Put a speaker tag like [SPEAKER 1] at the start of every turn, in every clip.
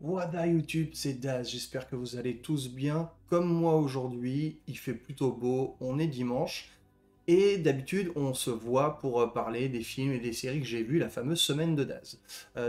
[SPEAKER 1] What up YouTube, c'est Daz, j'espère que vous allez tous bien. Comme moi aujourd'hui, il fait plutôt beau, on est dimanche. Et d'habitude, on se voit pour parler des films et des séries que j'ai vus, la fameuse semaine de Daz.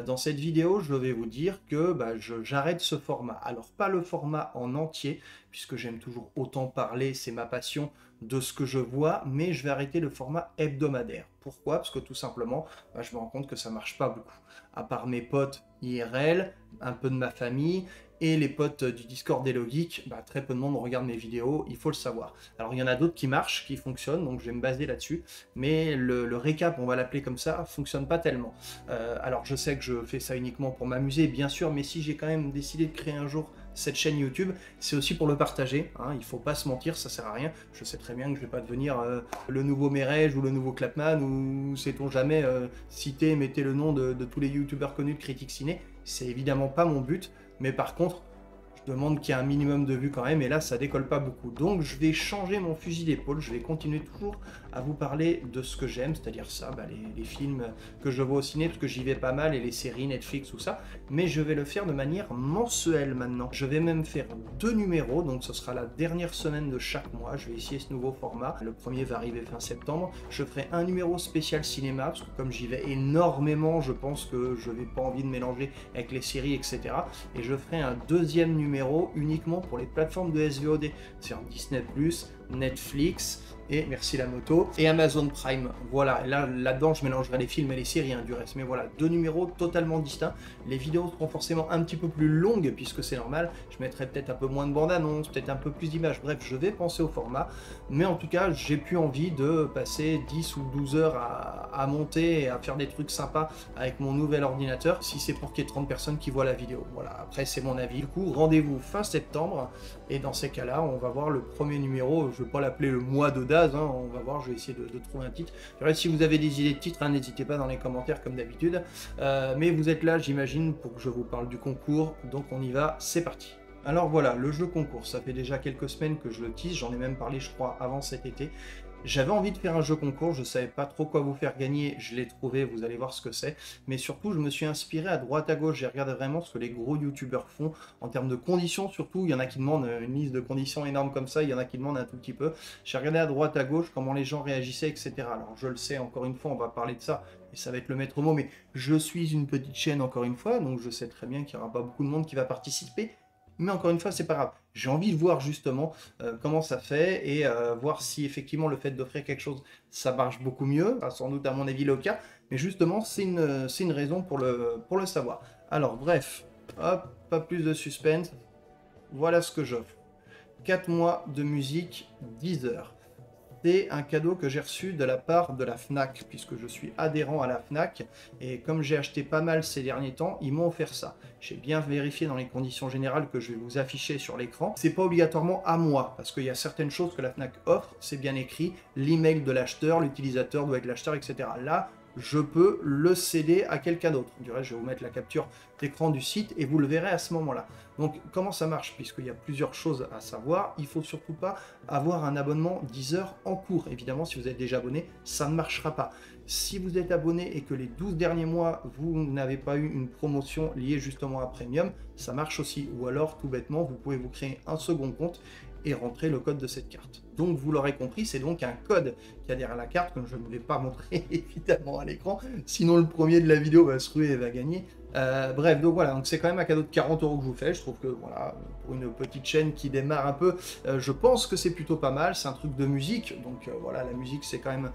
[SPEAKER 1] Dans cette vidéo, je vais vous dire que j'arrête ce format. Alors, pas le format en entier, puisque j'aime toujours autant parler, c'est ma passion de ce que je vois, mais je vais arrêter le format hebdomadaire. Pourquoi? Parce que tout simplement, je me rends compte que ça marche pas beaucoup. À part mes potes IRL, un peu de ma famille, et les potes du Discord d'Hello Geek, très peu de monde regarde mes vidéos, il faut le savoir. Alors il y en a d'autres qui marchent, qui fonctionnent, donc je vais me baser là-dessus, mais le récap, on va l'appeler comme ça, fonctionne pas tellement. Alors je sais que je fais ça uniquement pour m'amuser, bien sûr, mais si j'ai quand même décidé de créer un jour cette chaîne YouTube, c'est aussi pour le partager, hein, il faut pas se mentir, ça sert à rien. Je sais très bien que je vais pas devenir le nouveau Merege ou le nouveau Clapman, ou sait-on jamais citer, mettez le nom de tous les youtubeurs connus de critique ciné, c'est évidemment pas mon but, mais par contre, je demande qu'il y ait un minimum de vues quand même, et là ça décolle pas beaucoup. Donc je vais changer mon fusil d'épaule, je vais continuer toujours à vous parler de ce que j'aime, c'est-à-dire ça, les films que je vois au ciné, parce que j'y vais pas mal, et les séries Netflix, tout ça, mais je vais le faire de manière mensuelle maintenant. Je vais même faire 2 numéros, donc ce sera la dernière semaine de chaque mois, je vais essayer ce nouveau format. Le premier va arriver fin septembre, je ferai un numéro spécial cinéma, parce que comme j'y vais énormément, je pense que je n'ai pas envie de mélanger avec les séries, etc. Et je ferai un deuxième numéro uniquement pour les plateformes de SVOD, c'est-à-dire Disney+, Netflix, et merci la moto, et Amazon Prime. Voilà, et là-dedans, je mélangerai les films et les séries du reste. Mais voilà, 2 numéros totalement distincts. Les vidéos seront forcément un petit peu plus longues, puisque c'est normal. Je mettrai peut-être un peu moins de bande-annonce, peut-être un peu plus d'images. Bref, je vais penser au format. Mais en tout cas, j'ai plus envie de passer 10 ou 12 heures à monter et à faire des trucs sympas avec mon nouvel ordinateur, si c'est pour qu'il y ait 30 personnes qui voient la vidéo. Voilà, après, c'est mon avis. Du coup, rendez-vous fin septembre. Et dans ces cas-là, on va voir le premier numéro. Je ne vais pas l'appeler le mois de Daz, hein, on va voir, je vais essayer de trouver un titre. Si vous avez des idées de titres, hein, n'hésitez pas dans les commentaires comme d'habitude. Mais vous êtes là, j'imagine, pour que je vous parle du concours. Donc on y va, c'est parti. Alors voilà, le jeu concours, ça fait déjà quelques semaines que je le tease, j'en ai même parlé je crois avant cet été. J'avais envie de faire un jeu concours, je savais pas trop quoi vous faire gagner, je l'ai trouvé, vous allez voir ce que c'est. Mais surtout, je me suis inspiré à droite à gauche, j'ai regardé vraiment ce que les gros youtubeurs font en termes de conditions surtout. Il y en a qui demandent une liste de conditions énorme comme ça, il y en a qui demandent un tout petit peu. J'ai regardé à droite à gauche comment les gens réagissaient, etc. Alors je le sais, encore une fois, on va parler de ça, et ça va être le maître mot, mais je suis une petite chaîne encore une fois, donc je sais très bien qu'il n'y aura pas beaucoup de monde qui va participer. Mais encore une fois, c'est pas grave. J'ai envie de voir justement comment ça fait et voir si effectivement le fait d'offrir quelque chose, ça marche beaucoup mieux. Enfin, sans doute à mon avis le cas. Mais justement, c'est une raison pour le savoir. Alors bref, hop, pas plus de suspense. Voilà ce que j'offre. 4 mois de musique, 10 heures. C'est un cadeau que j'ai reçu de la part de la FNAC, puisque je suis adhérent à la FNAC, et comme j'ai acheté pas mal ces derniers temps, ils m'ont offert ça. J'ai bien vérifié dans les conditions générales que je vais vous afficher sur l'écran. C'est pas obligatoirement à moi, parce qu'il y a certaines choses que la FNAC offre, c'est bien écrit, l'email de l'acheteur, l'utilisateur doit être l'acheteur, etc. Là, je peux le céder à quelqu'un d'autre. Du reste, je vais vous mettre la capture d'écran du site et vous le verrez à ce moment-là. Donc, comment ça marche? Puisqu'il y a plusieurs choses à savoir, il ne faut surtout pas avoir un abonnement 10 heures en cours. Évidemment, si vous êtes déjà abonné, ça ne marchera pas. Si vous êtes abonné et que les 12 derniers mois, vous n'avez pas eu une promotion liée justement à Premium, ça marche aussi. Ou alors, tout bêtement, vous pouvez vous créer un second compte et rentrer le code de cette carte. Donc vous l'aurez compris, c'est donc un code qui a derrière la carte, que je ne vais pas montrer évidemment à l'écran, sinon le premier de la vidéo va se ruer et va gagner. Bref, donc voilà, donc c'est quand même un cadeau de 40 € que je vous fais. Je trouve que voilà, pour une petite chaîne qui démarre un peu, je pense que c'est plutôt pas mal. C'est un truc de musique, donc voilà, la musique c'est quand même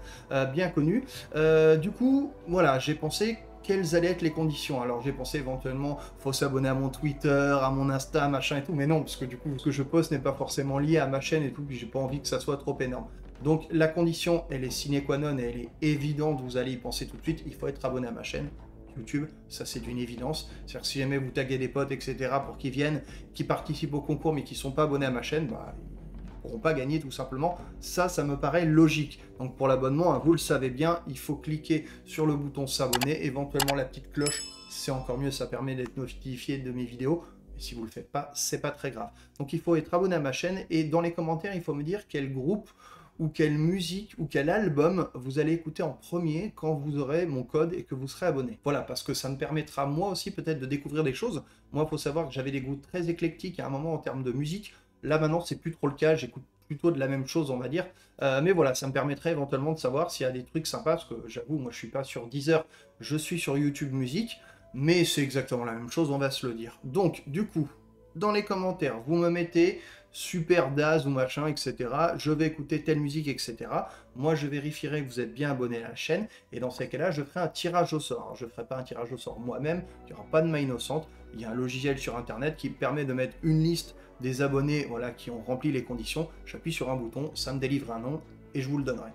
[SPEAKER 1] bien connu. Du coup, voilà, j'ai pensé quelles allaient être les conditions. Alors j'ai pensé éventuellement, faut s'abonner à mon Twitter, à mon Insta, machin et tout, mais non, parce que du coup, ce que je poste n'est pas forcément lié à ma chaîne et tout, puis j'ai pas envie que ça soit trop énorme. Donc la condition, elle est sine qua non et elle est évidente, vous allez y penser tout de suite, il faut être abonné à ma chaîne YouTube, ça c'est une évidence. C'est-à-dire que si jamais vous taguez des potes, etc., pour qu'ils viennent, qui participent au concours mais qui ne sont pas abonnés à ma chaîne, ils ne pourront pas gagner tout simplement. Ça me paraît logique. Donc pour l'abonnement, hein, vous le savez bien, il faut cliquer sur le bouton s'abonner, éventuellement la petite cloche, c'est encore mieux, ça permet d'être notifié de mes vidéos. Et si vous ne le faites pas, c'est pas très grave. Donc il faut être abonné à ma chaîne et dans les commentaires, il faut me dire quel groupe ou quelle musique ou quel album vous allez écouter en premier quand vous aurez mon code et que vous serez abonné. Voilà, parce que ça me permettra moi aussi peut-être de découvrir des choses. Moi, il faut savoir que j'avais des goûts très éclectiques à un moment en termes de musique. Là maintenant, c'est plus trop le cas, j'écoute plutôt de la même chose, on va dire. Mais voilà, ça me permettrait éventuellement de savoir s'il y a des trucs sympas, parce que j'avoue, moi je suis pas sur Deezer, je suis sur YouTube Musique, mais c'est exactement la même chose, on va se le dire. Donc, du coup, dans les commentaires, vous me mettez super Daz ou machin, etc. Je vais écouter telle musique, etc. Moi, je vérifierai que vous êtes bien abonné à la chaîne, et dans ces cas-là, je ferai un tirage au sort. Alors, je ne ferai pas un tirage au sort moi-même, il n'y aura pas de main innocente. Il y a un logiciel sur Internet qui permet de mettre une liste des abonnés voilà, qui ont rempli les conditions. J'appuie sur un bouton, ça me délivre un nom, et je vous le donnerai.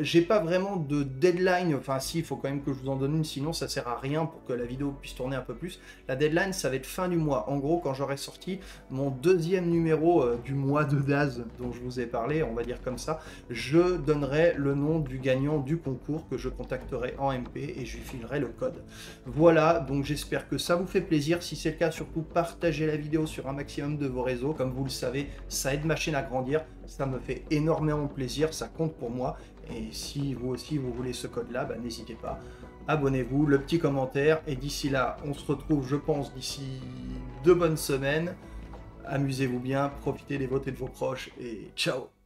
[SPEAKER 1] J'ai pas vraiment de deadline, enfin si, il faut quand même que je vous en donne une, sinon ça sert à rien pour que la vidéo puisse tourner un peu plus. La deadline, ça va être fin du mois. En gros, quand j'aurai sorti mon deuxième numéro du mois de Daz dont je vous ai parlé, on va dire comme ça, je donnerai le nom du gagnant du concours que je contacterai en MP et je lui filerai le code. Voilà, donc j'espère que ça vous fait plaisir. Si c'est le cas, surtout partagez la vidéo sur un maximum de vos réseaux. Comme vous le savez, ça aide ma chaîne à grandir, ça me fait énormément plaisir, ça compte pour moi. Et si vous aussi vous voulez ce code-là, bah, n'hésitez pas, abonnez-vous, le petit commentaire. Et d'ici là, on se retrouve, je pense, d'ici 2 bonnes semaines. Amusez-vous bien, profitez des vôtres et de vos proches, et ciao!